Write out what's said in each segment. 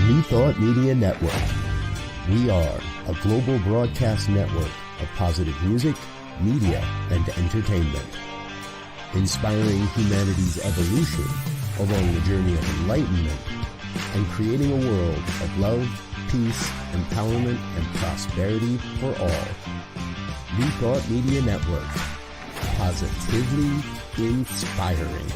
New Thought Media Network. We are a global broadcast network of positive music, media, and entertainment, inspiring humanity's evolution along the journey of enlightenment and creating a world of love, peace, empowerment, and prosperity for all. New Thought Media Network. Positively inspiring.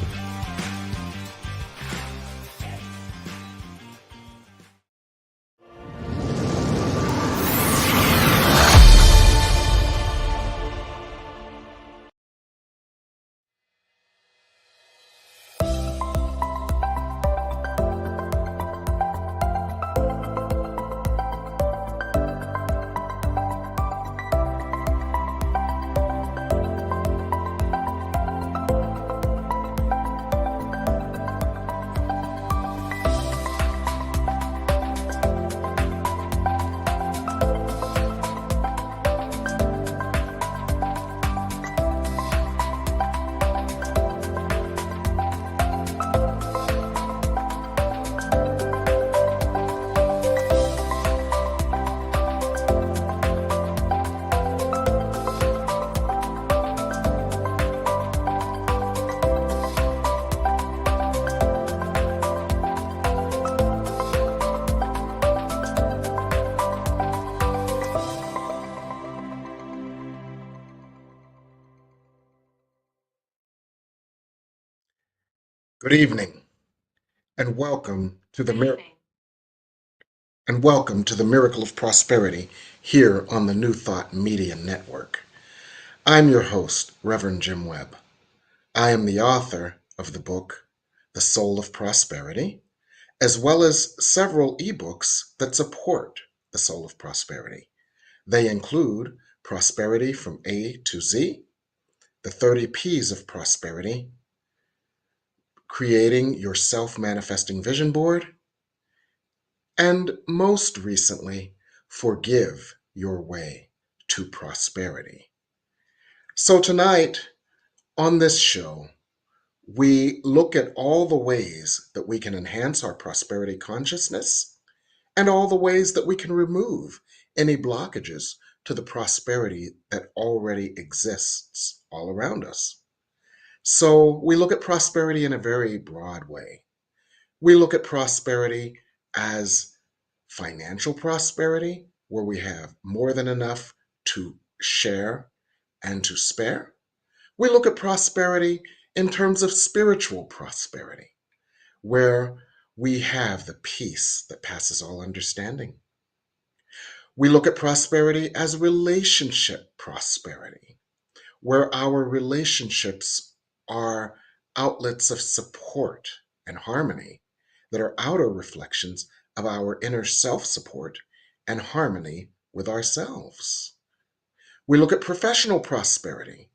Good evening, and welcome to the Miracle of Prosperity here on the New Thought Media Network. I'm your host, Reverend Jim Webb. I am the author of the book, The Soul of Prosperity, as well as several ebooks that support the Soul of Prosperity. They include Prosperity from A to Z, the 30 P's of Prosperity, Creating Your Self-Manifesting Vision Board, and most recently, Forgive Your Way to Prosperity. So tonight, on this show, we look at all the ways that we can enhance our prosperity consciousness and all the ways that we can remove any blockages to the prosperity that already exists all around us. So we look at prosperity in a very broad way. We look at prosperity as financial prosperity, where we have more than enough to share and to spare. We look at prosperity in terms of spiritual prosperity, where we have the peace that passes all understanding. We look at prosperity as relationship prosperity, where our relationships are outlets of support and harmony that are outer reflections of our inner self-support and harmony with ourselves. We look at professional prosperity,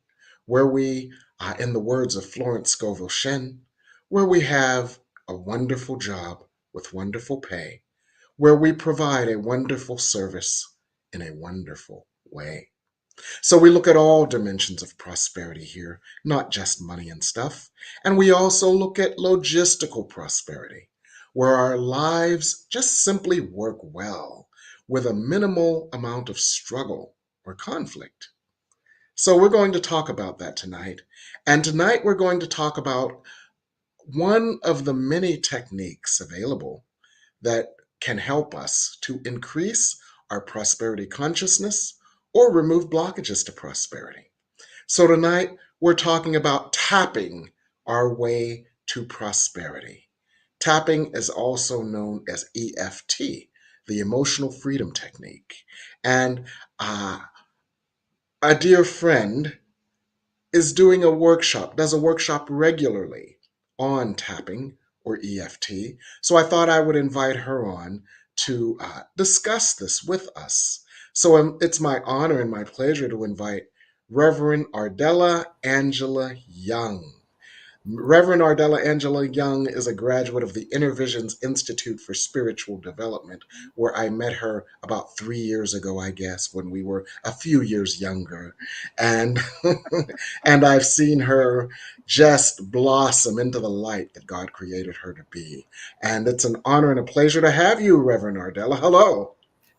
where we, in the words of Florence Scovel Shinn, where we have a wonderful job with wonderful pay, where we provide a wonderful service in a wonderful way. So we look at all dimensions of prosperity here, not just money and stuff. And we also look at logistical prosperity, where our lives just simply work well with a minimal amount of struggle or conflict. So we're going to talk about that tonight. And tonight we're going to talk about one of the many techniques available that can help us to increase our prosperity consciousness or remove blockages to prosperity. So tonight we're talking about tapping our way to prosperity. Tapping is also known as EFT, the Emotional Freedom Technique. And a dear friend is doing a workshop, does a workshop regularly on tapping or EFT. So I thought I would invite her on to discuss this with us. So it's my honor and my pleasure to invite Reverend Ardella Angela Young, Reverend Ardella Angela Young is a graduate of the Inner Visions Institute for Spiritual Development, where I met her about 3 years ago, I guess, when we were a few years younger. And and I've seen her just blossom into the light that God created her to be. And it's an honor and a pleasure to have you, Reverend Ardella. Hello.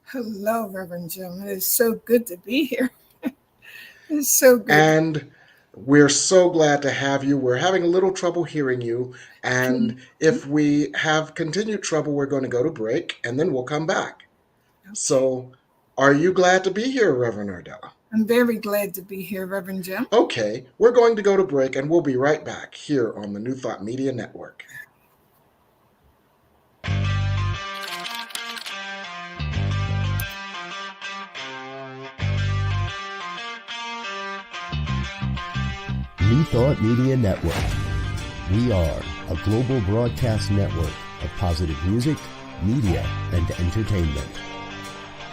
Hello, Reverend Jim. It is so good to be here. It's so good. And we're so glad to have you. We're having a little trouble hearing you. And if we have continued trouble, we're going to go to break and then we'll come back. Okay. So, are you glad to be here, Reverend Ardella? I'm very glad to be here, Reverend Jim. Okay, we're going to go to break and we'll be right back here on the New Thought Media Network. New Thought Media Network. We are a global broadcast network of positive music, media, and entertainment,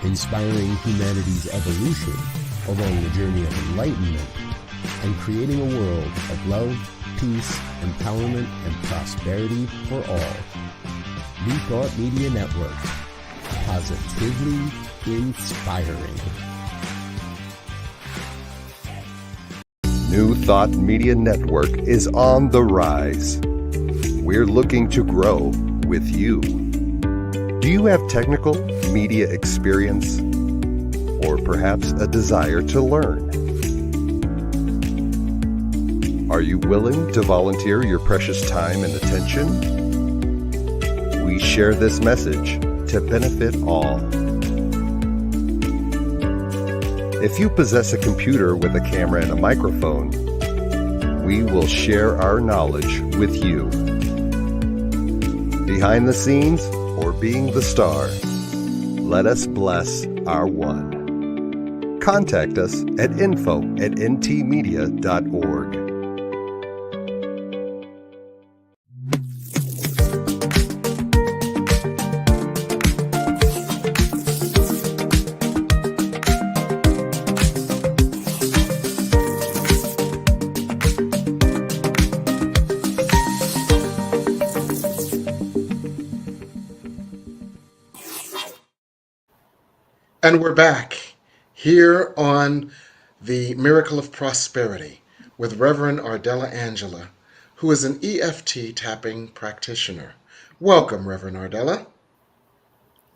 inspiring humanity's evolution along the journey of enlightenment and creating a world of love, peace, empowerment, and prosperity for all. New Thought Media Network. Positively inspiring. New Thought Media Network is on the rise. We're looking to grow with you. Do you have technical media experience or perhaps a desire to learn? Are you willing to volunteer your precious time and attention? We share this message to benefit all. If you possess a computer with a camera and a microphone, we will share our knowledge with you. Behind the scenes or being the star, let us bless our one. Contact us at info@ntmedia.org. And we're back here on the Miracle of Prosperity with Reverend Ardella Angela, who is an EFT tapping practitioner. Welcome, Reverend Ardella.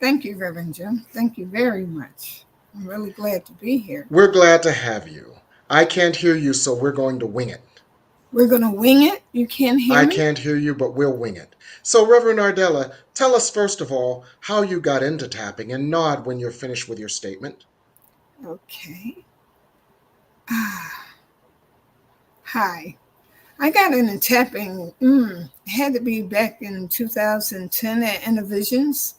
Thank you, Reverend Jim. Thank you very much. I'm really glad to be here. We're glad to have you. I can't hear you, so we're going to wing it. We're going to wing it. You can't hear I me? can't hear you, but we'll wing it. So, Reverend Ardella, tell us first of all how you got into tapping, and nod when you're finished with your statement. Okay. Hi. I got into tapping. It had to be back in 2010 at Innovisions.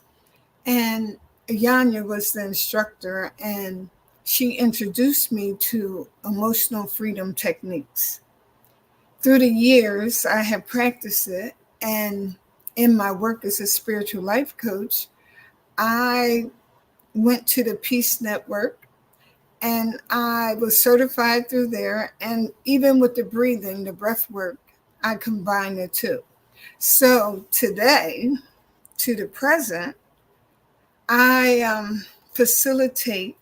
And Yanya was the instructor, and she introduced me to emotional freedom techniques. Through the years, I have practiced it, and in my work as a spiritual life coach, I went to the Peace Network, and I was certified through there, and even with the breathing, the breath work, I combined the two. So today, to the present, I facilitate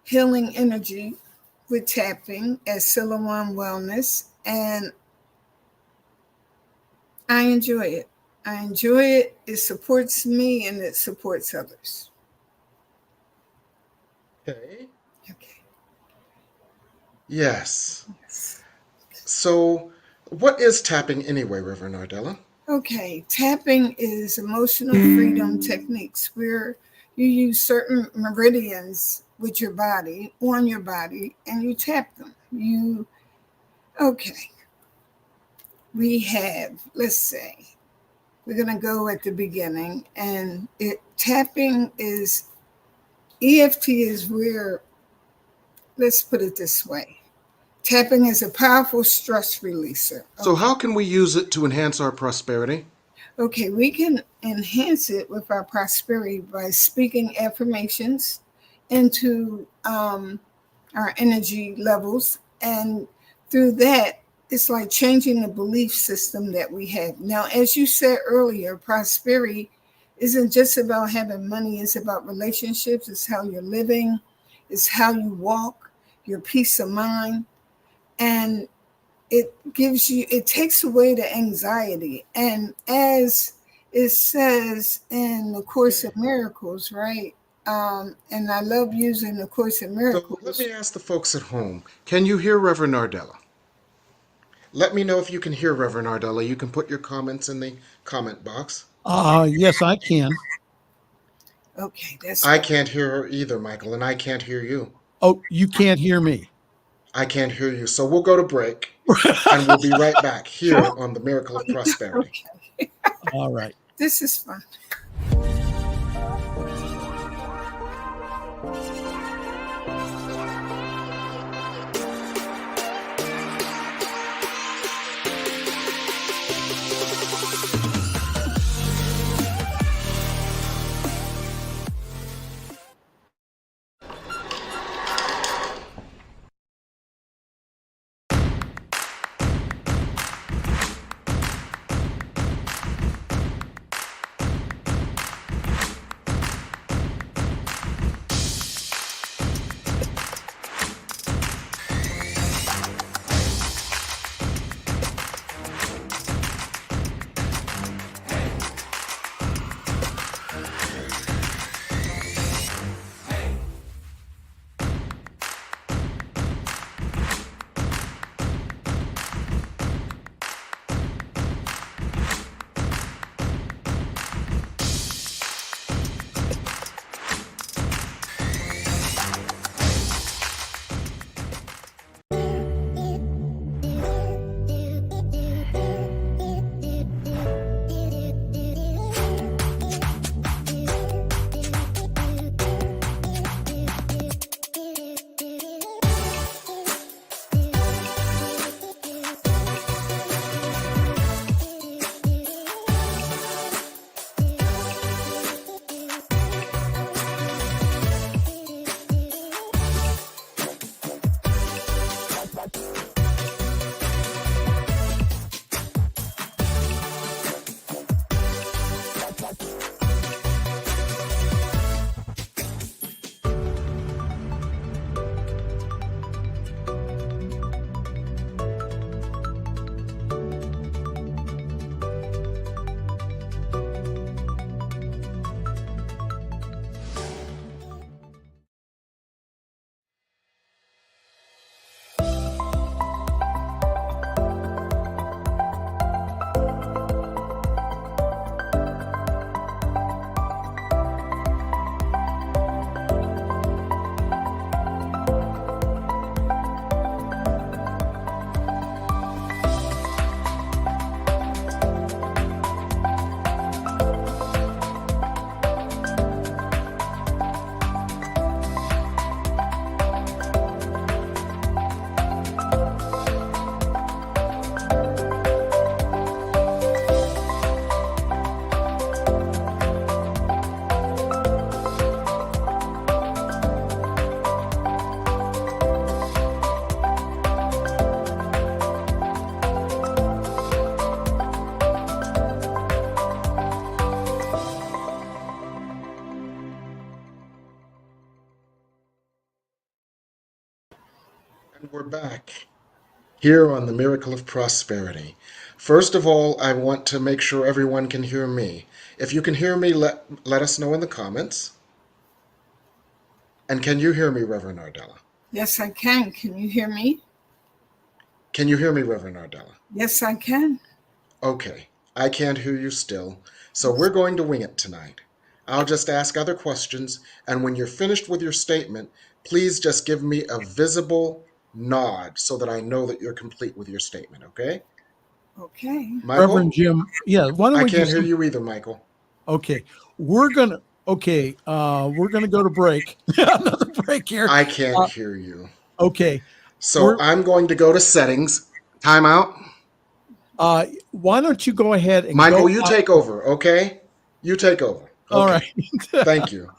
healing energy with tapping at Siloam Wellness, and I enjoy it. I enjoy it. It supports me and it supports others. Okay. Okay. Yes. So, what is tapping anyway, Reverend Ardella? Okay. Tapping is emotional freedom techniques where you use certain meridians with your body, on your body, and you tap them. Okay. We have, let's say, we're going to go at the beginning, and tapping is, EFT is where, let's put it this way. Tapping is a powerful stress releaser. So, how can we use it to enhance our prosperity? Okay, we can enhance it with our prosperity by speaking affirmations into our energy levels. And through that, it's like changing the belief system that we have. Now, as you said earlier, prosperity isn't just about having money, it's about relationships, it's how you're living, it's how you walk, your peace of mind. And it takes away the anxiety. And as it says in the Course of Miracles, right? And I love using the Course in Miracles. So let me ask the folks at home, can you hear Reverend Ardella? Let me know if you can hear Reverend Ardella. You can put your comments in the comment box. Yes, I can. Okay, that's I good. can't hear her either, Michael, and I can't hear you. Oh, you can't hear me. I can't hear you. So we'll go to break, and we'll be right back here on the Miracle of Prosperity. Okay. All right. This is fun. And we're back here on the Miracle of Prosperity. First of all, I want to make sure everyone can hear me. If you can hear me, let us know in the comments. And can you hear me, Reverend Ardella? Yes, I can. Can you hear me? Can you hear me, Reverend Ardella? Yes, I can. Okay, I can't hear you still, so we're going to wing it tonight. I'll just ask other questions, and when you're finished with your statement, please just give me a visible nod so that I know that you're complete with your statement, okay? Okay. Michael? Reverend Jim. Yeah. Why don't I we can't just hear you either, Michael. Okay. We're gonna go to break. Another break here. I can't hear you. Okay. So I'm going to go to settings. Timeout. Why don't you go ahead and Michael, go you take over, okay? You take over. Okay. All right. Thank you.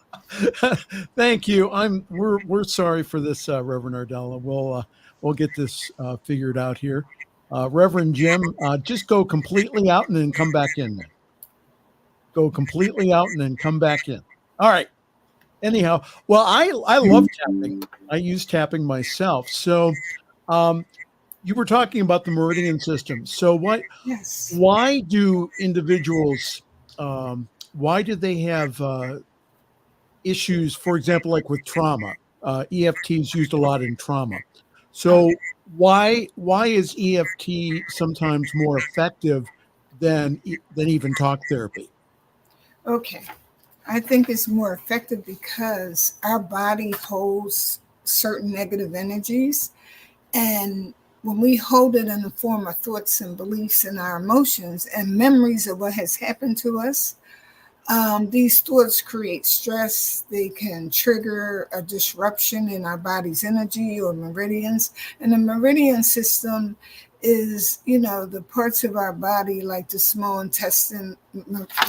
Thank you. We're sorry for this, Reverend Ardella. We'll get this figured out here. Reverend Jim, just go completely out and then come back in. Then go completely out and then come back in. All right. Anyhow, well, I love tapping. I use tapping myself. So, you were talking about the meridian system. So Yes. why do individuals, why do they have issues, for example, like with trauma? EFT is used a lot in trauma. So why is EFT sometimes more effective than even talk therapy? Okay. I think it's more effective because our body holds certain negative energies. And when we hold it in the form of thoughts and beliefs and our emotions and memories of what has happened to us, these thoughts create stress. They can trigger a disruption in our body's energy or meridians. And the meridian system is, the parts of our body like the small intestine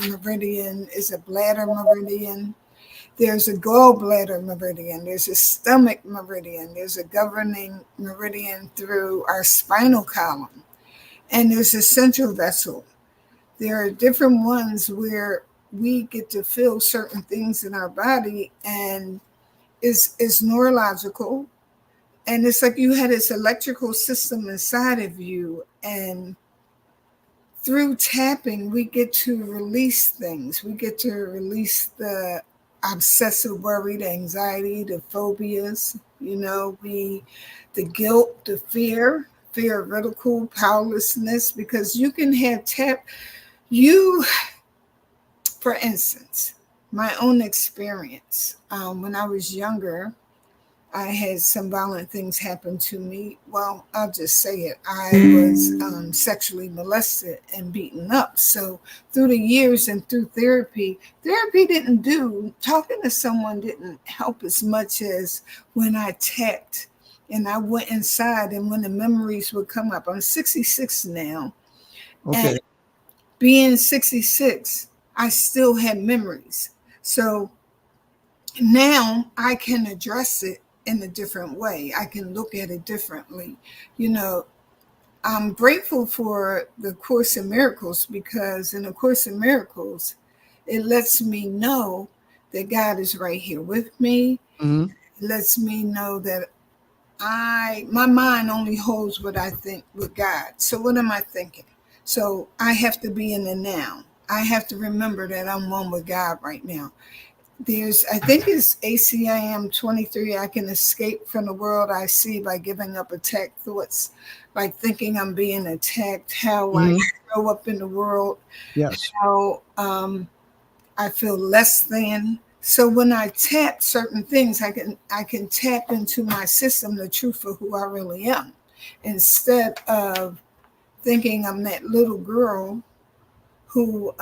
meridian, is a bladder meridian. There's a gallbladder meridian. There's a stomach meridian. There's a governing meridian through our spinal column. And there's a central vessel. There are different ones where we get to feel certain things in our body, and it's neurological. And it's like you had this electrical system inside of you. And through tapping, we get to release things. We get to release the obsessive worry, the anxiety, the phobias, the guilt, the fear of ridicule, powerlessness, because you can have for instance, my own experience, when I was younger, I had some violent things happen to me. Well, I'll just say it. I was sexually molested and beaten up. So through the years and through therapy talking to someone didn't help as much as when I tapped and I went inside, and when the memories would come up. I'm 66 now. Okay. And being 66, I still had memories. So now I can address it in a different way. I can look at it differently. I'm grateful for the Course in Miracles, because in the Course in Miracles, it lets me know that God is right here with me. Mm-hmm. It lets me know that my mind only holds what I think with God. So what am I thinking? So I have to be in the now. I have to remember that I'm one with God right now. I think it's ACIM 23. I can escape from the world I see by giving up attacked thoughts, like thinking I'm being attacked, how I show up in the world, Yes, how I feel less than. So when I tap certain things, I can tap into my system, the truth of who I really am, instead of thinking I'm that little girl who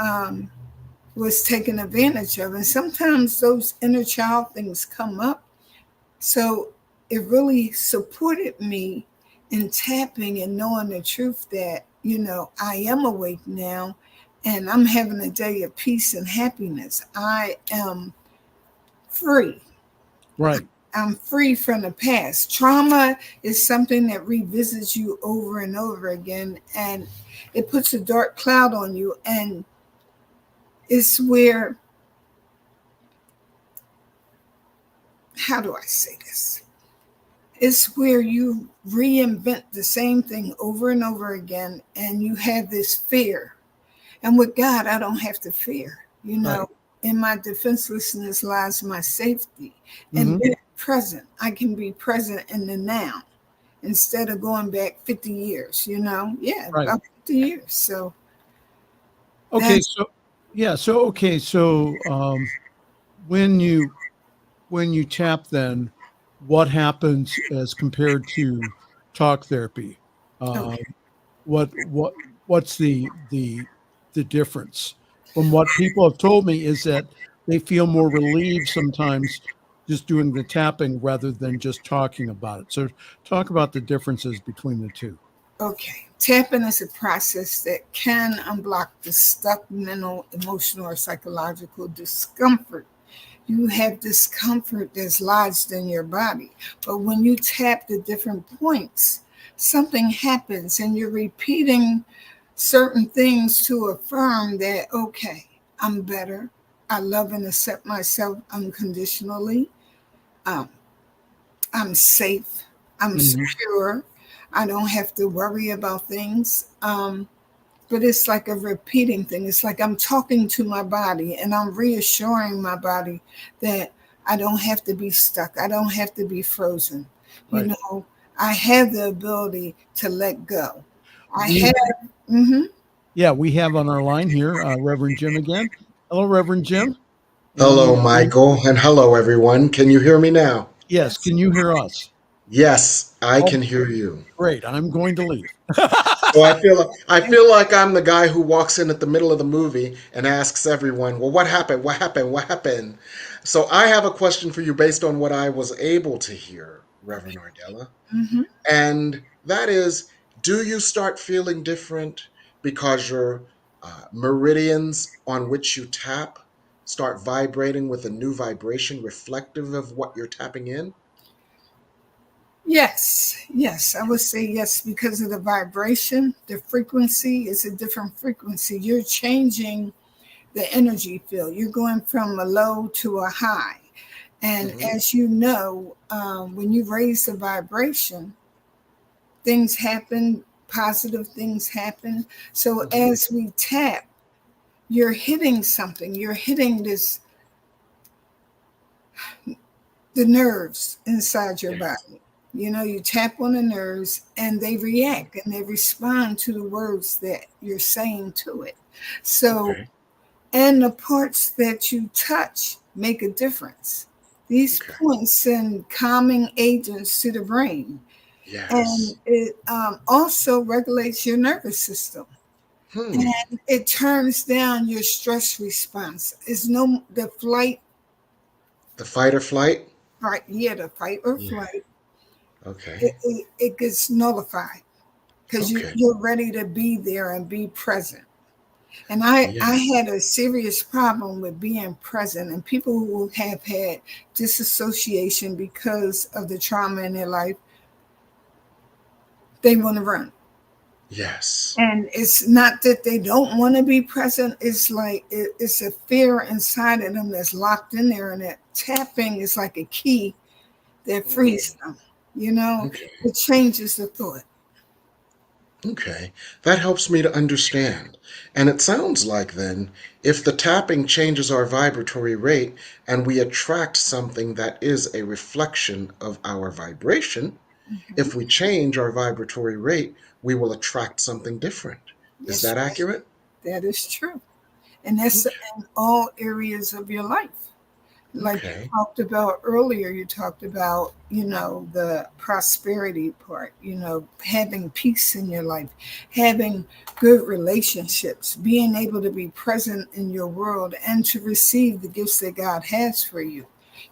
was taken advantage of. And sometimes those inner child things come up. So it really supported me in tapping and knowing the truth that, I am awake now and I'm having a day of peace and happiness. I am free. right. I'm free from the past. Trauma is something that revisits you over and over again, and it puts a dark cloud on you. And it's where, how do I say this? It's where you reinvent the same thing over and over again, and you have this fear. And with God, I don't have to fear. Right. In my defenselessness lies my safety. And being present, I can be present in the now instead of going back 50 years, Yeah, Right. about 50 years. So, Okay. So when you tap, then what happens as compared to talk therapy? okay. What's the difference? From what people have told me is that they feel more relieved sometimes just doing the tapping rather than just talking about it. So talk about the differences between the two. Okay. Tapping is a process that can unblock the stuck mental, emotional, or psychological discomfort. You have discomfort that's lodged in your body. But when you tap the different points, something happens and you're repeating certain things to affirm that, okay, I'm better. I love and accept myself unconditionally. Um, I'm safe. I'm Mhm. secure. I don't have to worry about things. But it's like a repeating thing. It's like I'm talking to my body and I'm reassuring my body that I don't have to be stuck. I don't have to be frozen. You Right. know, I have the ability to let go. I We have, mhm. Yeah, we have on our line here Reverend Jim again. Hello, Reverend Jim. And Hello, Michael, and hello, everyone. Can you hear me now? yes, Yes. can you hear us? Yes, I Oh, can hear you. great. I'm going to leave. So I feel like I'm the guy who walks in at the middle of the movie and asks everyone, "Well, what happened? What happened? What happened?" So I have a question for you based on what I was able to hear, Reverend Ardella. Mhm. And that is, do you start feeling different because your meridians on which you tap start vibrating with a new vibration reflective of what you're tapping in? Yes, yes, I would say yes because of the vibration. The frequency is a different frequency. You're changing the energy field. You're going from a low to a high. And Hmm. as you know, when you raise the vibration, things happen, positive things happen. So Hmm. as we tap, you're hitting something. You're hitting the nerves inside your Yes. body. You know, you tap on the nerves and they react and they respond to the words that you're saying to it. So, Okay. and the parts that you touch make a difference. These Okay. points send calming agents to the brain, and Yes. it also regulates your nervous system. Hmm. And it turns down your stress response. It's no the flight, The fight or flight? right? Yeah, the fight or Yeah. flight. Okay. It gets nullified because Okay. you're ready to be there and be present. And I Yes. had a serious problem with being present, and people who have had disassociation because of the trauma in their life, they want to run. Yes. And it's not that they don't want to be present. It's like it's a fear inside of them that's locked in there, and that tapping is like a key that frees Mm. them. You know, Okay. it changes the thought. Okay, that helps me to understand. And it sounds like then, if the tapping changes our vibratory rate and we attract something that is a reflection of our vibration, Mhm. if we change our vibratory rate, we will attract something different. Is Yes, that accurate? that is true. And that's Okay. in all areas of your life. Like you Okay. talked about earlier, you talked about, you know, the prosperity part, you know, having peace in your life, having good relationships, being able to be present in your world and to receive the gifts that God has for you,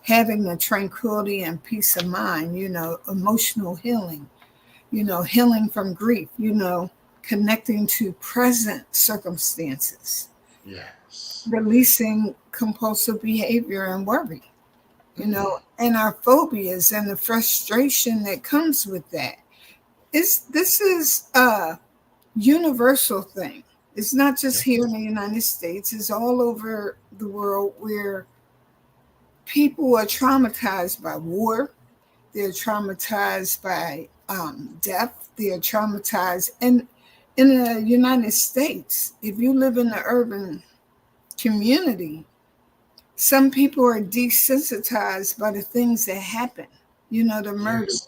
having the tranquility and peace of mind, you know, emotional healing, you know, healing from grief, you know, connecting to present circumstances, Yes. releasing compulsive behavior and worry, you Mm. know, and our phobias and the frustration that comes with that. This is a universal thing. It's not just here in Yes. the United States, it's all over the world where people are traumatized by war, they're traumatized by death, they're traumatized. And in the United States, if you live in the urban community, some people are desensitized by the things that happen, you know, the murder. Yes.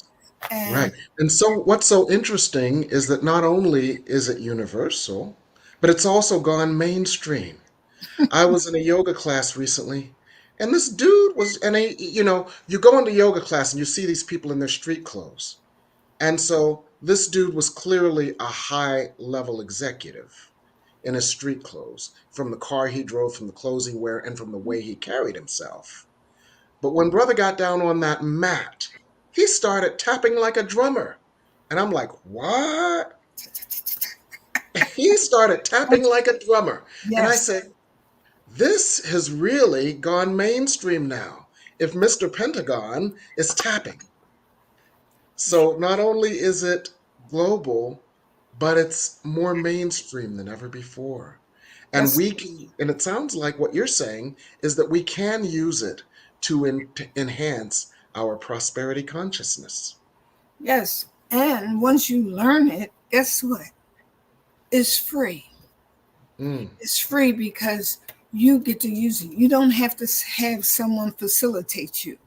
And Right. And so what's so interesting is that not only is it universal, but it's also gone mainstream. I was in a yoga class recently, and this dude was, and you go into yoga class and you see these people in their street clothes. And so this dude was clearly a high level executive in his street clothes, from the car he drove, from the clothes he wear, and from the way he carried himself. But when brother got down on that mat, he started tapping like a drummer. And I'm like, what? He started tapping like a drummer. And I yes, said, this has really gone mainstream now. If Mr. Pentagon is tapping. So not only is it global, but it's more mainstream than ever before. And Yes, we can, and it sounds like what you're saying is that we can use it to enhance our prosperity consciousness. yes. And once you learn it, guess what? It's free. Mm, It's free because you get to use it. You don't have to have someone facilitate you.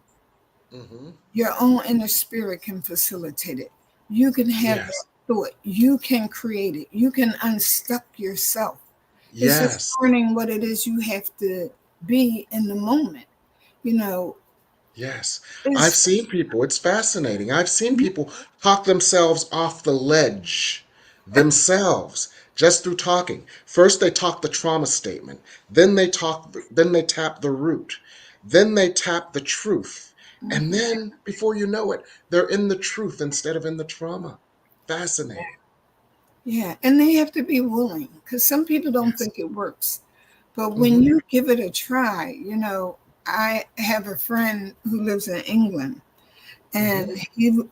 hmm Your own inner spirit can facilitate it. You can have that Yes. thought. You can create it. You can unstuck yourself. It's just Yes. learning what it is you have to be in the moment. You know, Yes. I've it's seen people, it's fascinating. I've seen people talk themselves off the ledge themselves just through talking. First they talk the trauma statement, then they tap the root, then they tap the truth. And then before you know it, they're in the truth instead of in the trauma. Fascinating. yeah, and they have to be willing because some people don't Yes. think it works. But when hmm you give it a try, I have a friend who lives in England, and hmm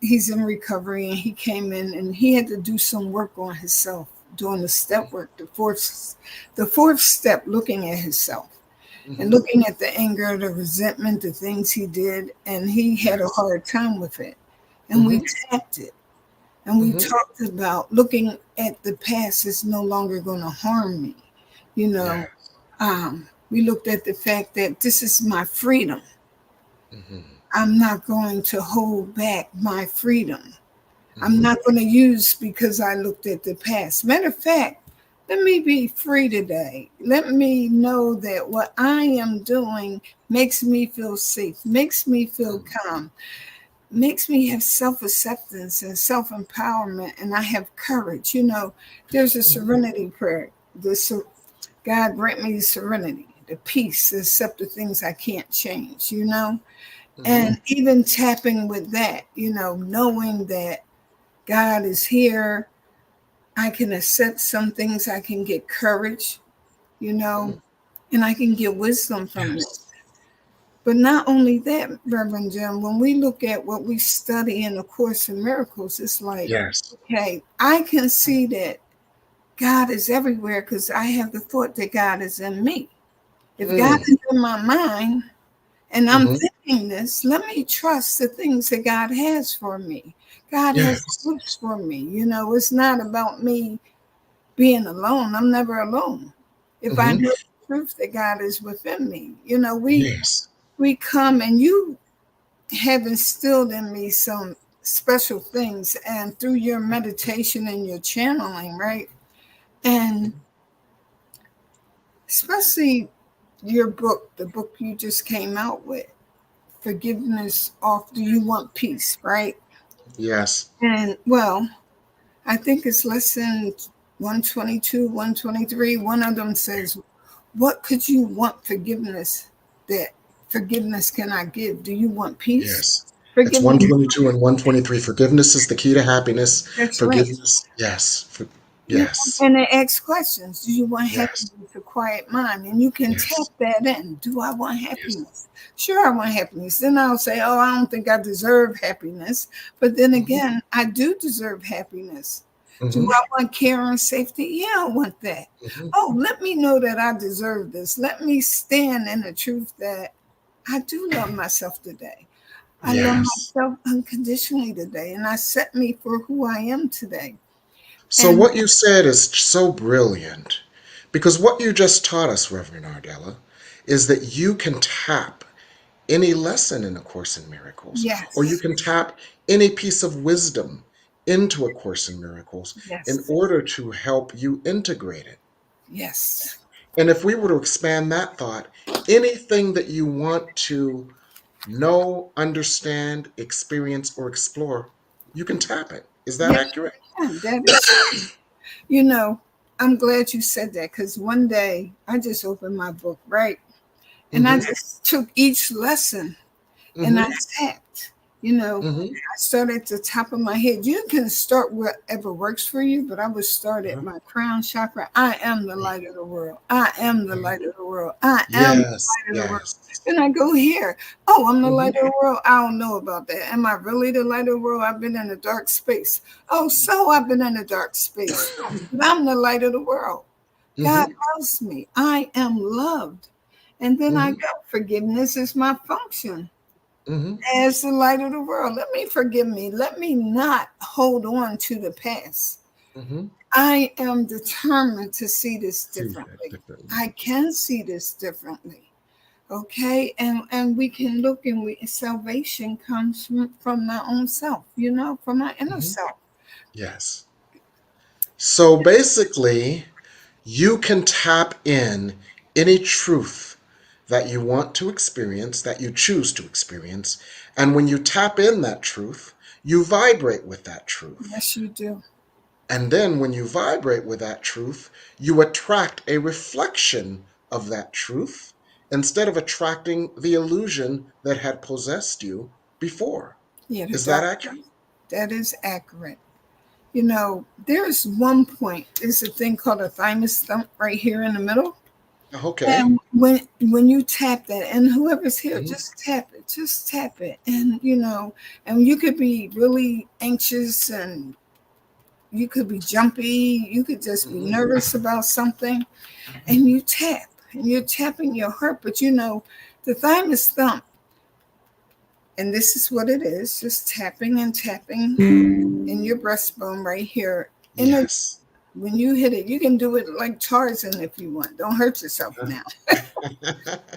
he's in recovery, and he came in and he had to do some work on himself, doing the step work, the fourth step, looking at himself and hmm looking at the anger, the resentment, the things he did, and he had a Yes. hard time with it. And we hmm tapped it, and we hmm talked about looking at the past is no longer going to harm me. You Yeah. know, we looked at the fact that this is my freedom. hmm I'm not going to hold back my freedom. I'm hmm not going to use because I looked at the past. Matter of fact, let me be free today. Let me know that what I am doing makes me feel safe, makes me feel calm, makes me have self acceptance and self empowerment, and I have courage. There's a hmm serenity prayer. God grant me serenity, the peace, to accept the things I can't change. hmm And even tapping with that, knowing that God is here. I can accept some things. I can get courage, you know, hmm and I can get wisdom from Yes. this. But not only that, Reverend Jim, when we look at what we study in the Course in Miracles, it's like, Yes. okay, I can see that God is everywhere because I have the thought that God is in me. If God Mm. is in my mind, and I'm hmm thinking this, let me trust the things that God has for me. God has Yes. gifts for me. It's not about me being alone. I'm never alone. If I hmm know the truth that God is within me, Yes. we come, and you have instilled in me some special things, and through your meditation and your channeling, right? And especially your book, the book you just came out with, Forgiveness Off Do You Want Peace, right? Yes. And well, I think it's lesson 122, 123. One of them says, what could you want forgiveness that forgiveness cannot give? Do you want peace? Yes. It's Forgiveness. 122 and 123. Forgiveness is the key to happiness. That's right. Forgiveness. Yes. You know, Yes. and it asks questions. Do you want Yes. happiness, a quiet mind? And you can tap Yes. that in. Do I want Yes. happiness? Sure, I want happiness. Then I'll say, oh, I don't think I deserve happiness. But then hmm again, I do deserve happiness. Do hmm I want care and safety? Yeah, I want that. hmm Oh, let me know that I deserve this. Let me stand in the truth that I do love myself today. I love Yes. myself unconditionally today, and I set me for who I am today. So And what you said is so brilliant because what you just taught us, Reverend Ardella, is that you can tap any lesson in A Course in Miracles, or you yes, can tap any piece of wisdom into A Course in Miracles in yes, order to help you integrate it. yes, And if we were to expand that thought, anything that you want to know, understand, experience, or explore, you can tap it. Is that yes. accurate? That is, you know, I'm glad you said that because one day I just opened my book, right? And I Mm-hmm. just took each lesson and I Mm-hmm. tapped. You know, Mm-hmm. I start at the top of my head. You can start wherever works for you, but I would start at Uh-huh. my crown chakra. I am the light of the world. I am the Uh-huh. light of the world. I am the Yes, light of the world. yes. Then I go here. Oh, I'm the Mm-hmm. light of the world. I don't know about that. Am I really the light of the world? I've been in a dark space. Oh, so I've been in a dark space. Yes, but I'm the light of the world. God Mm-hmm. loves me. I am loved. And then I Mm-hmm. go, forgiveness is my function Mm-hmm. as the light of the world. Let me forgive me. Let me not hold on to the past. Mm-hmm. I am determined to see this See that differently. differently. I can see this differently. Okay. And we can look and salvation comes from my own self, from my inner Mm-hmm. self. Yes. So basically, you can tap in any truth that you want to experience, that you choose to experience. And when you tap in that truth, you vibrate with that truth. Yes, you do. And then when you vibrate with that truth, you attract a reflection of that truth instead of attracting the illusion that had possessed you before. Yeah, the Is that dark. accurate? That is accurate. There's one point. There's a thing called a thymus thump right here in the middle. Okay. And when you tap that, and whoever's here, Mhm. just tap it, and you could be really anxious, and you could be jumpy, you could just be Mhm. nervous about something, and you tap, and you're tapping your heart, but the thymus thump, and this is what it is, just tapping and tapping in your breastbone right here. In a Yes. When you hit it, you can do it like Tarzan if you want. Don't hurt yourself now.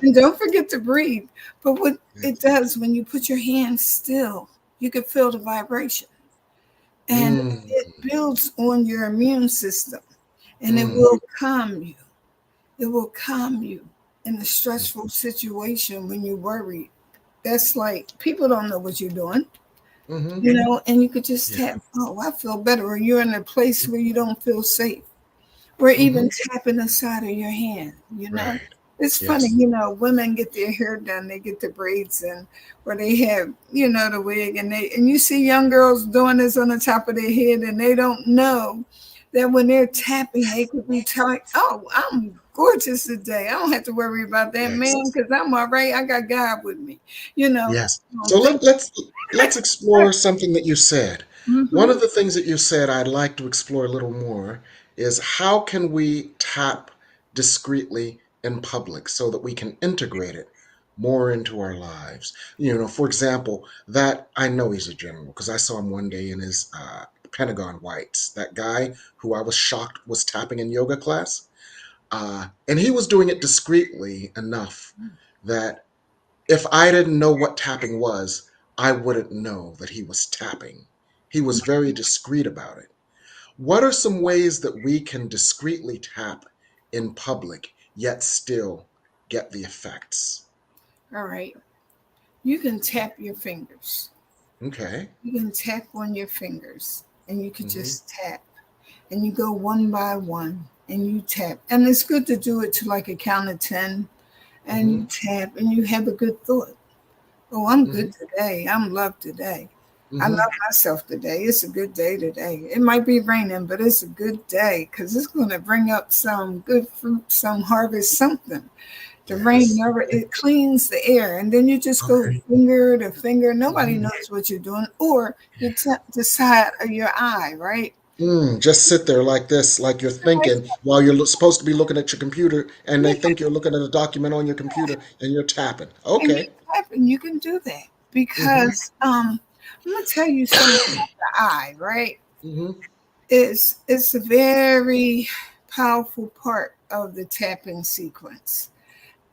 And don't forget to breathe. But what it does when you put your hands still, you can feel the vibration. And Mm, it builds on your immune system. And it mm, will calm you. It will calm you in a mm, stressful situation when you're worried. That's like people don't know what you're doing, mhm. and you could just Yeah. tap, oh, I feel better. Or you're in a place where you don't feel safe. Or even Mhm. tapping the side of your hand. Right. It's funny, Yes. women get their hair done, they get the braids and where they have, the wig, and you see young girls doing this on the top of their head, and they don't know that when they're tapping, they could be telling, oh, I'm gorgeous today. I don't have to worry about that man Yes. because I'm all right. I got God with me. You know, Yes. I So don't think. let's explore something that you said. One Hmm. of the things that you said I'd like to explore a little more is how can we tap discreetly in public so that we can integrate it more into our lives. For example, that I know he's a general because I saw him one day in his Pentagon whites. That guy who I was shocked was tapping in yoga class. And he was doing it discreetly enough that if I didn't know what tapping was, I wouldn't know that he was tapping. He was very discreet about it. What are some ways that we can discreetly tap in public, yet still get the effects? All right. You can tap your fingers. Okay. You can tap on your fingers, and you could Mm-hmm. just tap, and you go one by one and you tap. And it's good to do it to like a count of 10, and Mm-hmm. you tap and you have a good thought. Oh, I'm Mm-hmm. good today. I'm loved today. I Mm-hmm. love myself today. It's a good day today. It might be raining, but it's a good day because it's going to bring up some good fruit, some harvest, something. The rain Yes. never, it cleans the air. And then you just go Okay. finger to finger. Nobody Mm-hmm. knows what you're doing. Or you tap the side of your eye, right? Just sit there like this, like you're thinking while you're supposed to be looking at your computer, and they Yeah. think you're looking at a document on your computer, and you're tapping. And you Okay. tap and you can do that Mm-hmm. because I'm gonna tell you something about the eye, right? Mm-hmm. It's a very powerful part of the tapping sequence.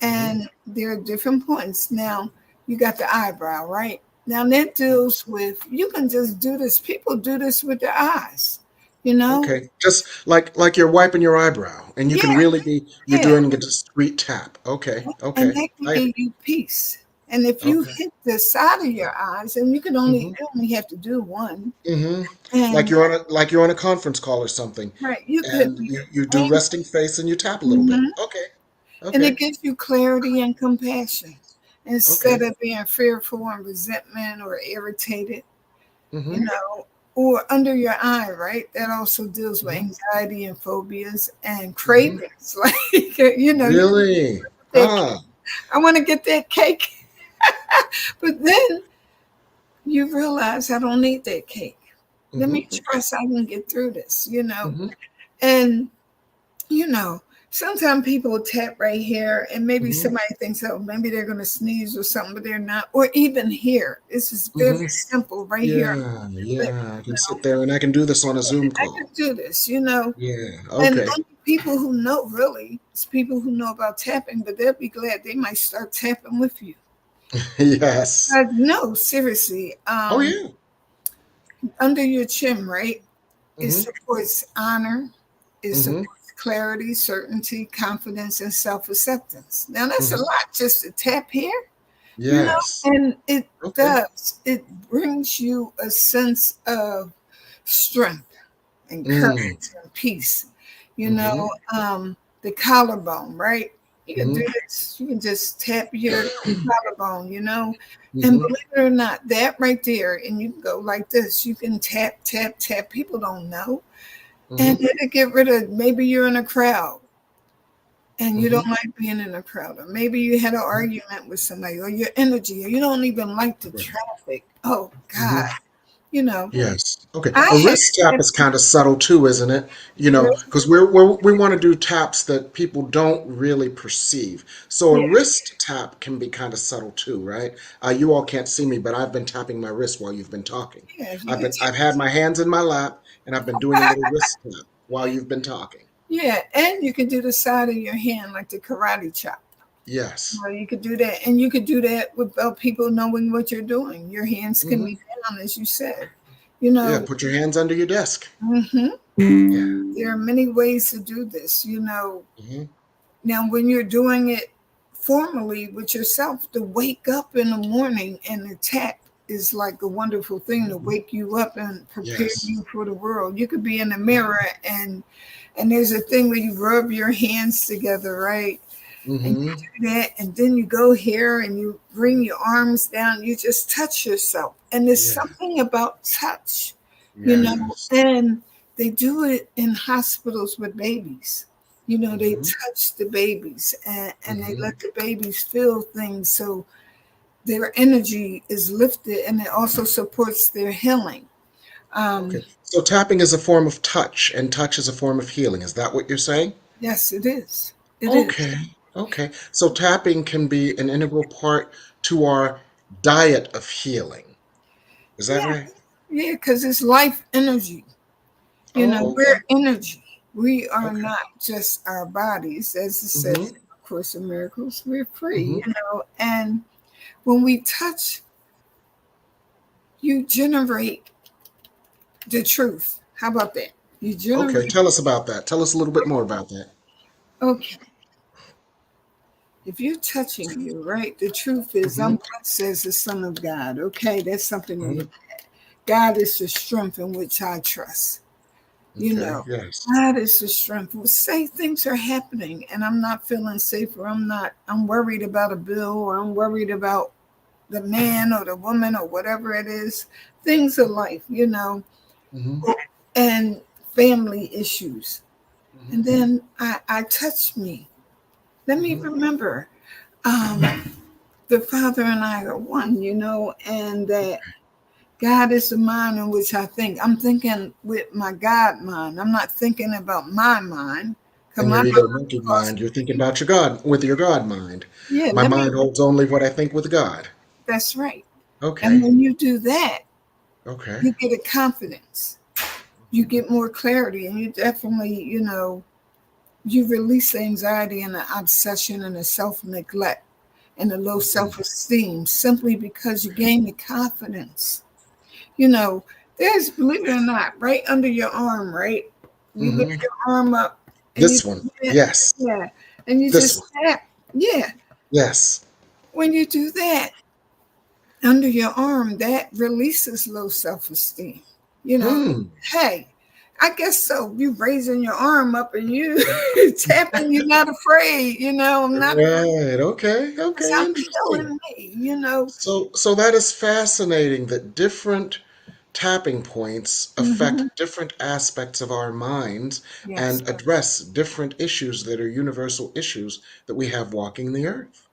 Mm-hmm. And there are different points. Now you got the eyebrow, right? Now that deals with you can just do this. People do this with their eyes, you know? Okay, just like you're wiping your eyebrow, and you can Yeah, really be you're yeah. doing a discreet tap. Okay, And okay, that can give you peace. And if you okay. hit the side of your eyes, and Mm-hmm. you only have to do one, Mm-hmm. Like and you're on a conference call or something, right, you could and be you do angry. resting face and you tap a little bit. Mhm. Okay, And it okay. gives you clarity and compassion. instead of being fearful and resentment or irritated, Mm-hmm. or under your eye, right? That also deals with Mm-hmm. anxiety and phobias and Mm-hmm. cravings. Like, Really? Ah. I want to get that cake. But then you realize I don't need that cake. Let me Mm-hmm. trust I can get through this, Mm-hmm. And, you know, sometimes people tap right here and maybe Mm-hmm. somebody thinks, oh, maybe they're going to sneeze or something, but they're not. Or even here. This is very Mm-hmm. simple right here. Yeah, But, yeah. I can sit there and I can do this on a Zoom I can call. do this, Yeah. And Okay. only people who know, really, it's people who know about tapping, but they'll be glad they might start tapping with you. Yes. No, seriously. Oh yeah. Under your chin, right? It Mm-hmm. supports honor, it Mm-hmm. supports clarity, certainty, confidence, and self acceptance. Now, that's a Mm-hmm. lot just to tap here, Yes. and it Okay. does. It brings you a sense of strength and Mm. courage and peace. You Mm-hmm. know, the collarbone, right? You can do Mm-hmm. this. You can just tap your collarbone, and Mm-hmm. believe it or not, that right there, and you can go like this. You can tap, tap, tap. People don't know. And Mm-hmm. it'll get rid of, maybe you're in a crowd and you Mm-hmm. don't like being in a crowd, or maybe you had an argument with somebody, or your energy, or you don't even like the Right. traffic. Oh Mm-hmm. God, you know, Yes. Okay. I A had wrist tap is kind of subtle too, isn't it? really, Because we want to do taps that people don't really perceive. So a yeah, wrist tap can be kind of subtle too, right? You all can't see me, but I've been tapping my wrist while you've been talking. yeah, you can I've had my hands in my lap and I've been doing a little wrist tap while you've been talking. yeah, and you can do the side of your hand like the karate chop. Yes. Well, you could do that, and you could do that without people knowing what you're doing. Your hands can Hmm. be down, as you said. You Yeah. know, Put your hands under your desk. hmm Yeah. there are many ways to do this. Hmm. Now, when you're doing it formally with yourself, to wake up in the morning and the tap is like a wonderful thing to wake you up and prepare Yes. you for the world. You could be in the mirror and there's a thing where you rub your hands together, right? And you Hmm. do that, and then you go here and you bring your arms down. You just touch yourself, and there's Yeah. something about touch, Yes. and they do it in hospitals with babies. They Hmm. touch the babies and they Hmm. let the babies feel things so their energy is lifted, and it also supports their healing. Okay. Um, So tapping is a form of touch, and touch is a form of healing. Is that what you're saying? yes, it is. It is. Okay. Okay. So tapping can be an integral part to our diet of healing. Is that Yeah, right? yeah, because it's life energy. Oh, okay. We're energy. We are Okay. not just our bodies, as it says Mm-hmm. in A Course in Miracles. We're free, Mm-hmm. and when we touch, you generate the truth. How about that? You Okay. generate. Tell us about that. Tell us a little bit more about that. Okay. If you're touching you, right? The truth is, Mm-hmm. I'm God says the Son of God. Okay, that's something to Mm-hmm. look at. God is the strength in which I trust. You Okay. know, Yes. God is the strength. Well, say things are happening and I'm not feeling safe, or I'm worried about a bill, or I'm worried about the man or the woman or whatever it is, things of life, Mm-hmm. and family issues. Mm-hmm. And then I touch me. Let me Mm-hmm. remember the Father and I are one, and that God is the mind in which I think. I'm thinking with my God mind. I'm not thinking about my mind. Because And my your mind ego monkey goes, mind, you're thinking about your God with your God mind. yeah, My mind holds only what I think with God. that's right. And Okay. when you do that, Okay. you get a confidence. You get more clarity, and you definitely, you release the anxiety and the obsession and the self-neglect and the low Mm-hmm. self-esteem simply because you gain the confidence. You know, there's, believe it or not, right under your arm, right? You lift Mm-hmm. your arm up and you This one. yeah, Yes. yeah, and you This just one. tap. Yeah. Yes. When you do that under your arm, that releases low self-esteem. You know, Hmm. hey, I guess so. You raising your arm up and you tapping, you're not afraid, I'm not afraid Right. Okay. because Okay. I'm Interesting. healing me. So that is fascinating that different tapping points affect Hmm. different aspects of our minds Yes, and address different issues that are universal issues that we have walking the earth.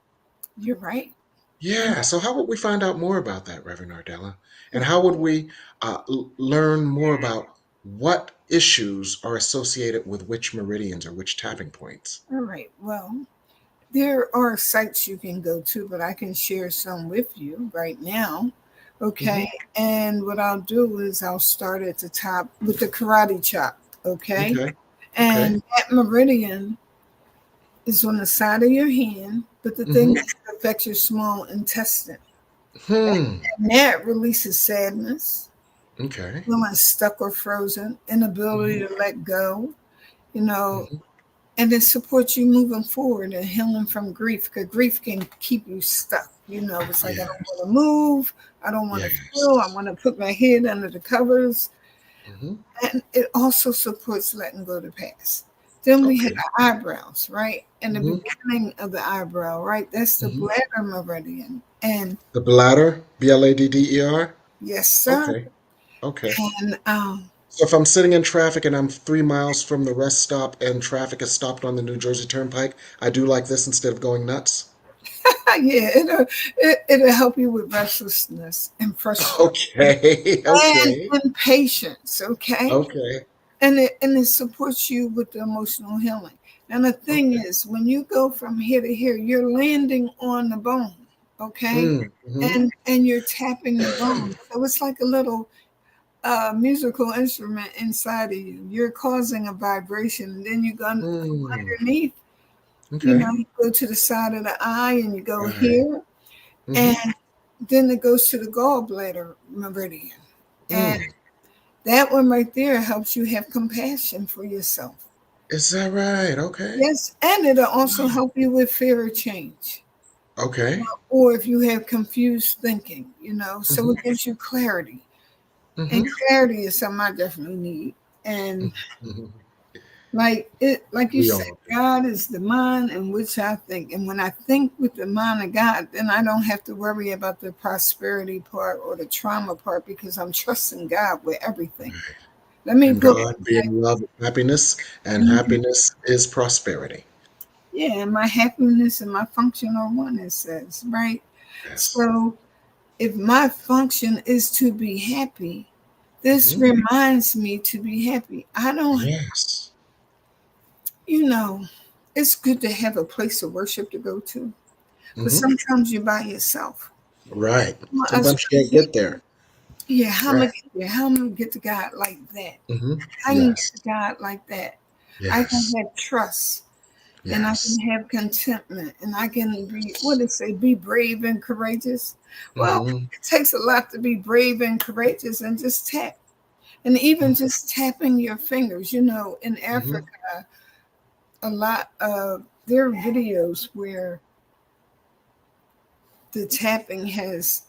you're right. Yeah, so how would we find out more about that, Reverend Ardella? And how would we learn more about what issues are associated with which meridians or which tapping points? All right. Well, there are sites you can go to, but I can share some with you right now. Hmm. Okay. And what I'll do is I'll start at the top with the karate chop. Okay. Okay, okay. And that meridian is on the side of your hand, but the thing Hmm. is, it affects your small intestine. Hmm. And that releases sadness, Okay. feeling stuck or frozen, inability Hmm. to let go, you know, Hmm. and it supports you moving forward and healing from grief, because grief can keep you stuck. It's like, I don't Yes. want to move, I don't want to feel, I Yes. want to put my head under the covers. Hmm. And it also supports letting go of the past. Then we have Okay. the eyebrows, right? And the Hmm. beginning of the eyebrow, right? That's the Hmm. bladder meridian. And The bladder, Bladder. yes, sir. Okay. Okay. And So if I'm sitting in traffic and I'm 3 miles from the rest stop and traffic is stopped on the New Jersey Turnpike, I do like this instead of going nuts. yeah, it'll help you with restlessness and frustration Okay, and okay, impatience, okay? okay, And it supports you with the emotional healing. And the thing okay. is, when you go from here to here, you're landing on the bone, okay? Mm-hmm. And you're tapping the bone. So it's like a little musical instrument inside of you. You're causing a vibration, and then you go Mm, underneath. okay, You go to the side of the eye, and you go right. here, Mm-hmm. and then it goes to the gallbladder meridian. And Mm. that one right there helps you have compassion for yourself. Is that right? Okay. Yes, and it'll also Wow. help you with fear of change, Okay. or if you have confused thinking, so Mm-hmm. it gives you clarity. And Mm-hmm. clarity is something I definitely need. And Mm-hmm. like you We said, all do. God is the mind in which I think. And when I think with the mind of God, then I don't have to worry about the prosperity part or the trauma part, because I'm trusting God with everything. Let me And put God being love and happiness, and Mhm. happiness is prosperity. Yeah, and my happiness and my function are one, it says, right? Yes. So if my function is to be happy, this Mm-hmm. reminds me to be happy. I don't, Yes. you know, it's good to have a place of worship to go to, but Mm-hmm. sometimes you're by yourself. Right. Us, Sometimes you can't get there. yeah, how am I Right. get there? How am I get to God like that? Mm-hmm. I can get Yes. to God like that. I can Yes. have trust. And I can Yes. have contentment, and I can be, what did it say, be brave and courageous. Well, Mm-hmm. it takes a lot to be brave and courageous, and just tap. And even just tapping your fingers, in Mm-hmm. Africa, a lot of there are videos where the tapping has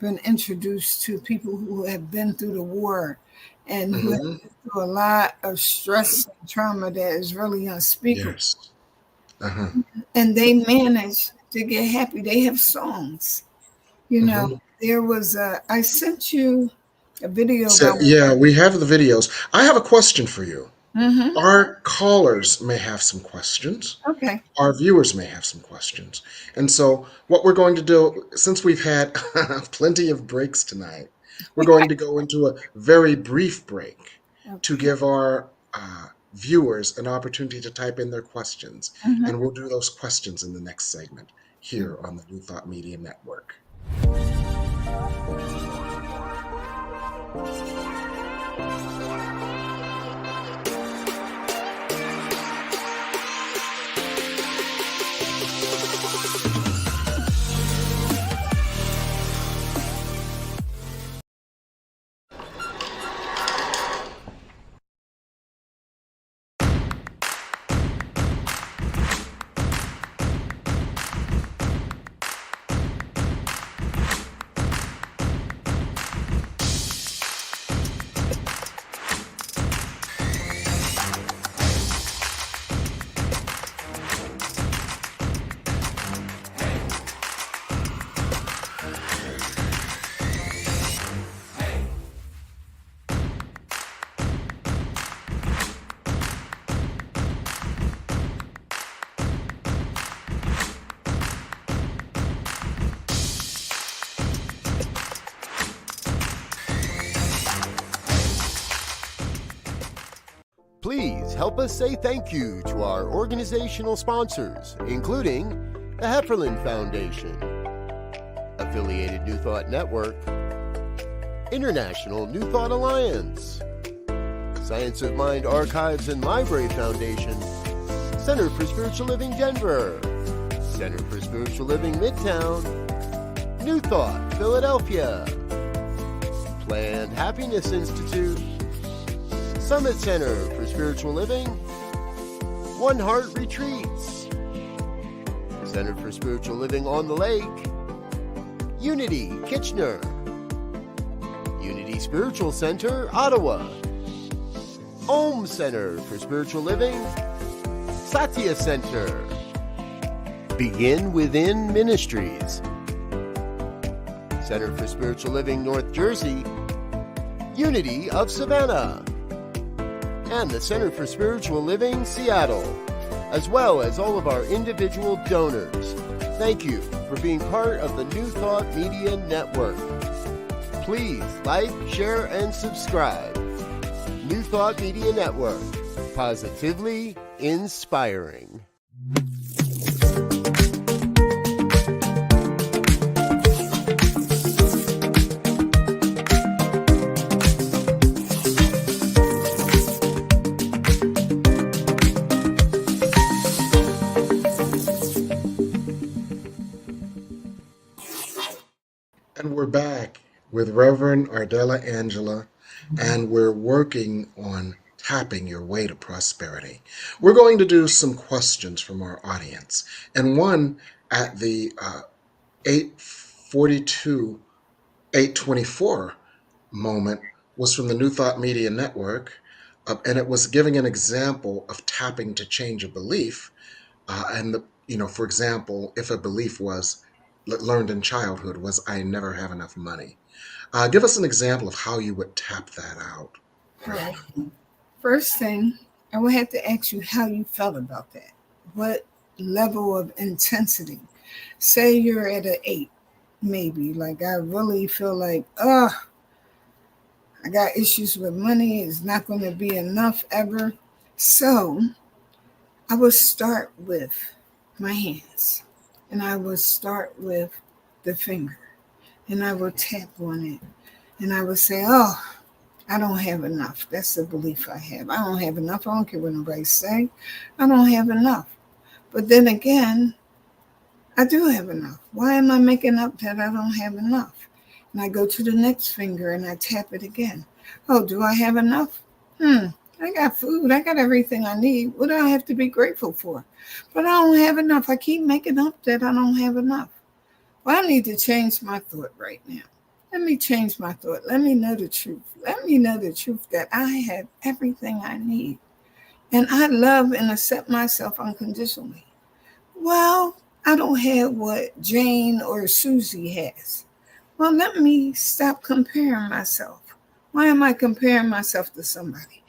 been introduced to people who have been through the war and who have Mm-hmm. been through a lot of stress and trauma that is really unspeakable. Yes. Uh-huh. And they manage to get happy. They have songs. Mm-hmm. There was I sent you a video So about. yeah, we have the videos. I have a question for you. Hmm. Our callers may have some questions. Okay. Our viewers may have some questions. And so what we're going to do, since we've had plenty of breaks tonight, we're going to go into a very brief break to Okay. give our viewers an opportunity to type in their questions. Hmm. And we'll do those questions in the next segment here on the New Thought Media Network. Please help us say thank you to our organizational sponsors, including the Hefferland Foundation, Affiliated New Thought Network, International New Thought Alliance, Science of Mind Archives and Library Foundation, Center for Spiritual Living Denver, Center for Spiritual Living Midtown, New Thought Philadelphia, Planned Happiness Institute, Summit Center for Spiritual Living, One Heart Retreats, Center for Spiritual Living on the Lake, Unity Kitchener, Unity Spiritual Center Ottawa, Om Center for Spiritual Living, Satya Center, Begin Within Ministries, Center for Spiritual Living North Jersey, Unity of Savannah, and the Center for Spiritual Living Seattle, as well as all of our individual donors. Thank you for being part of the New Thought Media Network. Please like, share, and subscribe. New Thought Media Network, positively inspiring. And we're back with Reverend Ardella Angela, and we're working on tapping your way to prosperity. We're going to do some questions from our audience, and one at the 824 moment was from the New Thought Media Network, and it was giving an example of tapping to change a belief. For example, if a belief was learned in childhood was I never have enough money. Give us an example of how you would tap that out. Right. First thing, I would have to ask you how you felt about that. What level of intensity? Say you're at an 8, maybe. Like, I really feel like, I got issues with money. It's not going to be enough ever. So I would start with my hands. And I would start with the finger. And I would tap on it. And I would say, I don't have enough. That's the belief I have. I don't have enough. I don't care what nobody say. I don't have enough. But then again, I do have enough. Why am I making up that I don't have enough? And I go to the next finger and I tap it again. Oh, do I have enough? I got food. I got everything I need. What do I have to be grateful for? But I don't have enough. I keep making up that I don't have enough. Well, I need to change my thought right now. Let me change my thought. Let me know the truth. Let me know the truth that I have everything I need. And I love and accept myself unconditionally. Well, I don't have what Jane or Susie has. Well, let me stop comparing myself. Why am I comparing myself to somebody?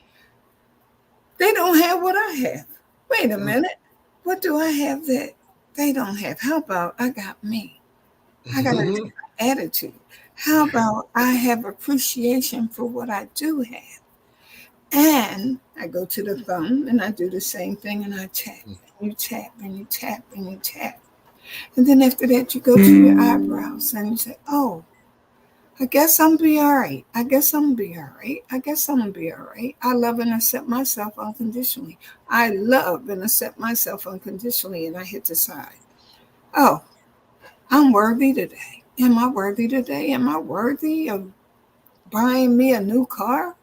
They don't have what I have. Wait a minute. What do I have that they don't have? How about I got me? I got a different attitude. How about I have appreciation for what I do have? And I go to the thumb and I do the same thing and I tap. And you tap and you tap and you tap. And then after that, you go to your eyebrows and you say, I guess I'm be all right. I guess I'm be all right. I guess I'm be all right. I love and accept myself unconditionally. I love and accept myself unconditionally. And I hit the side. I'm worthy today. Am I worthy today? Am I worthy of buying me a new car?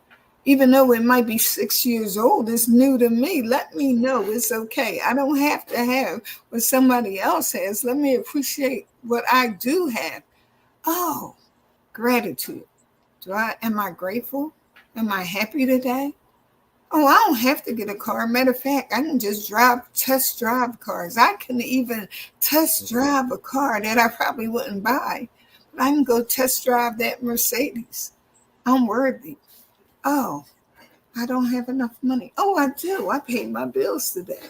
Even though it might be 6 years old, it's new to me. Let me know it's okay. I don't have to have what somebody else has. Let me appreciate what I do have. Gratitude. Am I grateful? Am I happy today? I don't have to get a car. Matter of fact, I can just test drive cars. I can even test drive a car that I probably wouldn't buy. But I can go test drive that Mercedes. I'm worthy. I don't have enough money. I do. I paid my bills today.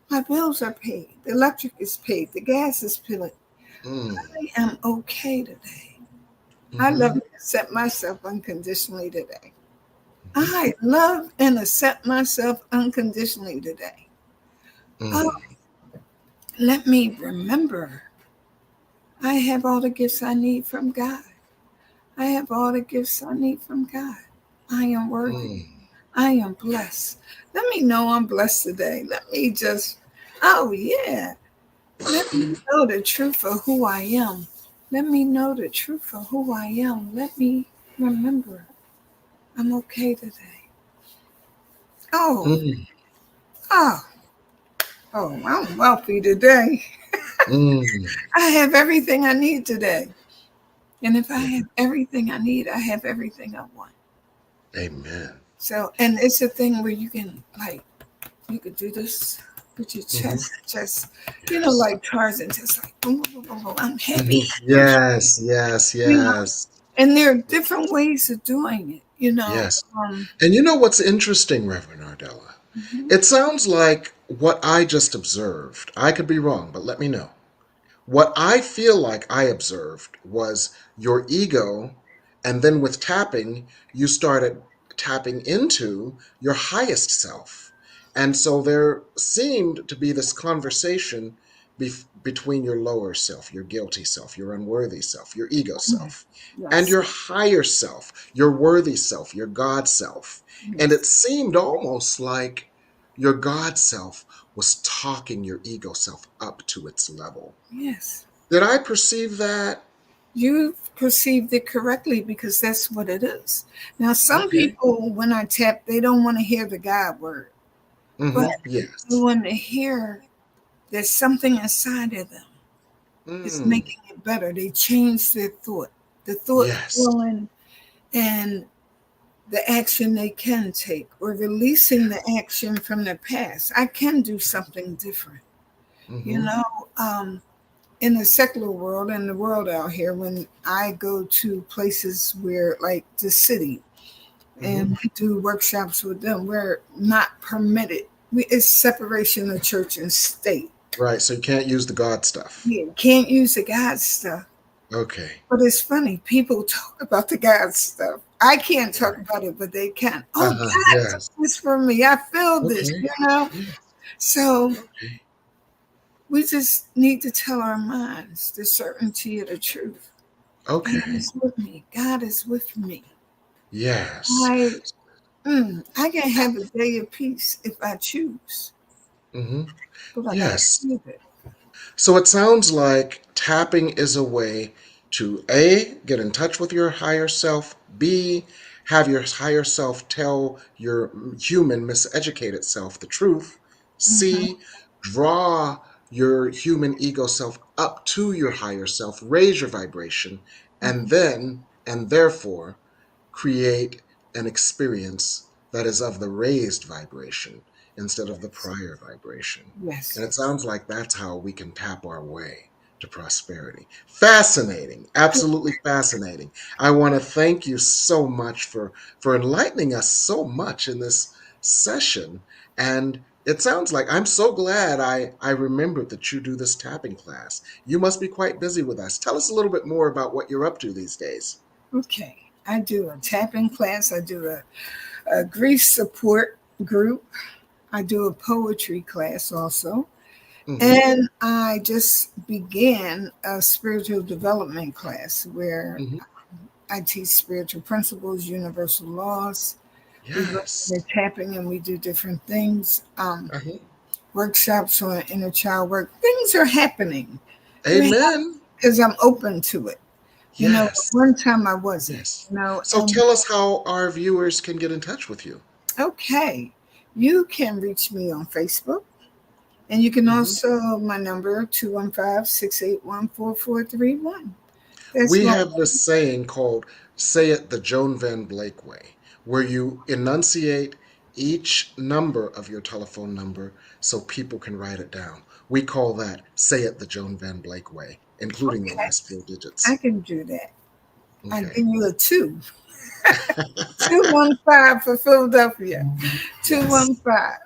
My bills are paid. The electric is paid. The gas is paid. I am okay today. I love and accept myself unconditionally today. I love and accept myself unconditionally today. Oh, Mm. let me remember I have all the gifts I need from God. I have all the gifts I need from God. I am worthy. Mm. I am blessed. Let me know I'm blessed today. Let me just, oh yeah. Let me know the truth of who I am. Let me know the truth of who I am. Let me remember I'm okay today. Oh, Mm. oh, oh, I'm wealthy today. Mm. I have everything I need today. And if I Yeah. have everything I need, I have everything I want. Amen. So, and it's a thing where you can, like, you could do this with your Hmm. chest, Yes. like Tarzan, just like, boom, boom, boom, boom, boom. I'm Hmm. happy. Yes. Yes. You know, Yes. and there are different ways of doing it. Yes. And you know what's interesting, Reverend Ardella? Mhm. It sounds like what I just observed. I could be wrong, but let me know. What I feel like I observed was your ego, and then with tapping, you started tapping into your highest self. And so there seemed to be this conversation between your lower self, your guilty self, your unworthy self, your ego self, and Yes, your higher self, your worthy self, your God self. And it yes, seemed almost like your God self was talking your ego self up to its level. yes. Did I perceive that? You perceived it correctly because that's what it is. Now, some Okay. people, when I tap, they don't want to hear the God word, but Mm-hmm. they Yes. want to hear there's something inside of them. It's Mm. making it better. They change their thought, the thought, Yes. feeling, and the action they can take, or releasing the action from the past. I can do something different. You Mm-hmm. know, um, in the secular world and the world out here, when I go to places where, like the city, Mm-hmm. and we do workshops with them, we're not permitted. It's separation of church and state. Right. So you can't use the God stuff. You can't use the God stuff. Okay. But it's funny, people talk about the God stuff. I can't talk Right. about it, but they can. Oh, Uh-huh. God took Yes. this from me. I feel this, Okay. Yes. So Okay. we just need to tell our minds the certainty of the truth. God Okay. is with me. God is with me. Yes. I, I can have a day of peace if I choose, Mm-hmm. but I got to Yes. choose it. So it sounds like tapping is a way to A, get in touch with your higher self, B, have your higher self tell your human, miseducated self the truth, Mhm. C, draw your human ego self up to your higher self, raise your vibration, and then, and therefore, create an experience that is of the raised vibration instead of the prior vibration. And Yes. it sounds like that's how we can tap our way to prosperity. Fascinating, absolutely fascinating. I want to thank you so much for enlightening us so much in this session. And it sounds like I'm so glad I remembered that you do this tapping class. You must be quite busy with us. Tell us a little bit more about what you're up to these days. Okay. I do a tapping class. I do a grief support group. I do a poetry class also. Mm-hmm. And I just began a spiritual development class where Mm-hmm. I teach spiritual principles, universal laws. We work Yes. in the tapping and we do different things. Uh-huh. Workshops on inner child work. Things are happening. Amen. Because I'm open to it. Yes. One time I wasn't, Yes. So and tell us how our viewers can get in touch with you. okay. You can reach me on Facebook. And you can Mhm. also, my number, 215-681-4431. That's We my, have this saying called Say It the Joan Van Blake Way, where you enunciate each number of your telephone number so people can write it down. We call that Say It the Joan Van Blake Way, including the okay. last four I digits. can do that. I Okay. give you a 215 for Philadelphia. Two Yes. one five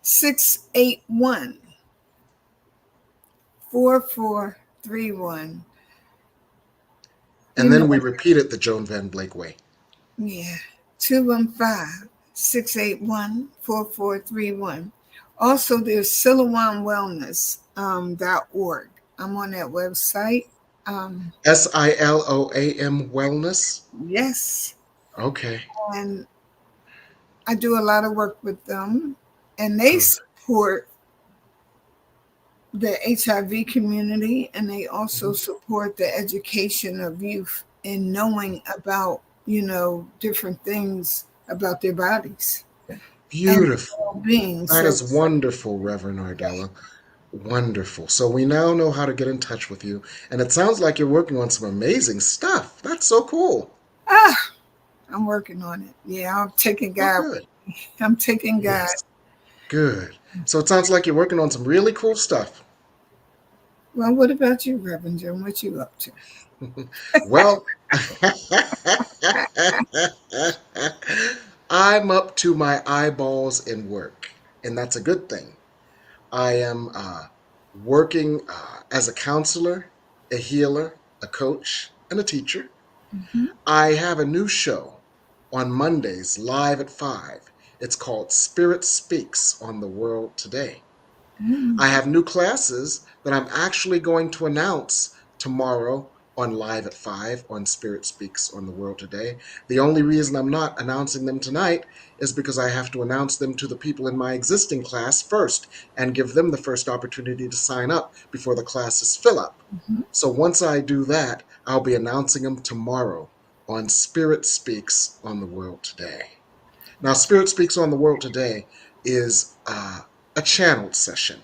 681 4431. You And then know, we repeat it the Joan Van Blake Way. yeah. 215-681-4431. Also, there's Silouan Wellness .org. I'm on that website. SILOAM Wellness? Yes. Okay, And I do a lot of work with them. And they good. support the HIV community, and they also support the education of youth in knowing about, different things about their bodies and Beautiful. well-being. That So, is wonderful, Reverend Ardella. Wonderful. So we now know how to get in touch with you. And it sounds like you're working on some amazing stuff. That's so cool. I'm working on it. Yeah, I'm taking Oh, God. good. I'm taking God. Yes, good. So it sounds like you're working on some really cool stuff. Well, what about you, Reverend Jim? What you up to? Well, I'm up to my eyeballs in work, and that's a good thing. I am working as a counselor, a healer, a coach, and a teacher. Mhm. I have a new show on Mondays live at 5. It's called Spirit Speaks on the World Today. Mm. I have new classes that I'm actually going to announce tomorrow on Live at 5 on Spirit Speaks on the World Today. The only reason I'm not announcing them tonight is because I have to announce them to the people in my existing class first and give them the first opportunity to sign up before the classes fill up. Mhm. So once I do that, I'll be announcing them tomorrow on Spirit Speaks on the World Today. Now, Spirit Speaks on the World Today is a channeled session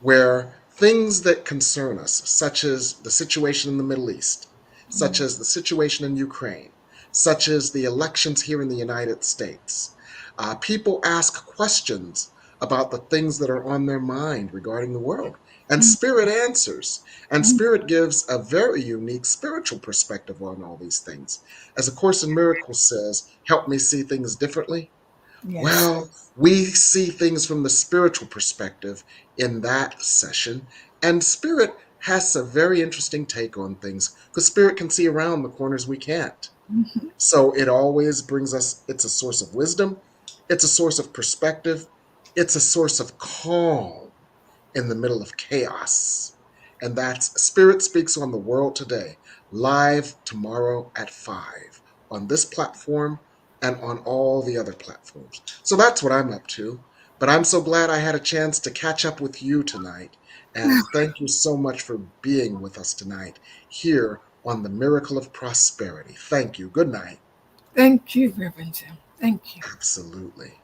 where things that concern us, such as the situation in the Middle East, such as the situation in Ukraine, such as the elections here in the United States, people ask questions about the things that are on their mind regarding the world. And Spirit answers. And Spirit gives a very unique spiritual perspective on all these things. As A Course in Miracles says, help me see things differently. Yes. Well, we see things from the spiritual perspective in that session, and Spirit has a very interesting take on things because Spirit can see around the corners we can't. Mhm. So it always brings us, it's a source of wisdom, it's a source of perspective, it's a source of calm in the middle of chaos. And that's Spirit Speaks on the World Today, live tomorrow at 5 on this platform and on all the other platforms. So that's what I'm up to. But I'm so glad I had a chance to catch up with you tonight. And thank you so much for being with us tonight here on the Miracle of Prosperity. Thank you. Good night. Thank you, Reverend Jim. Thank you. Absolutely.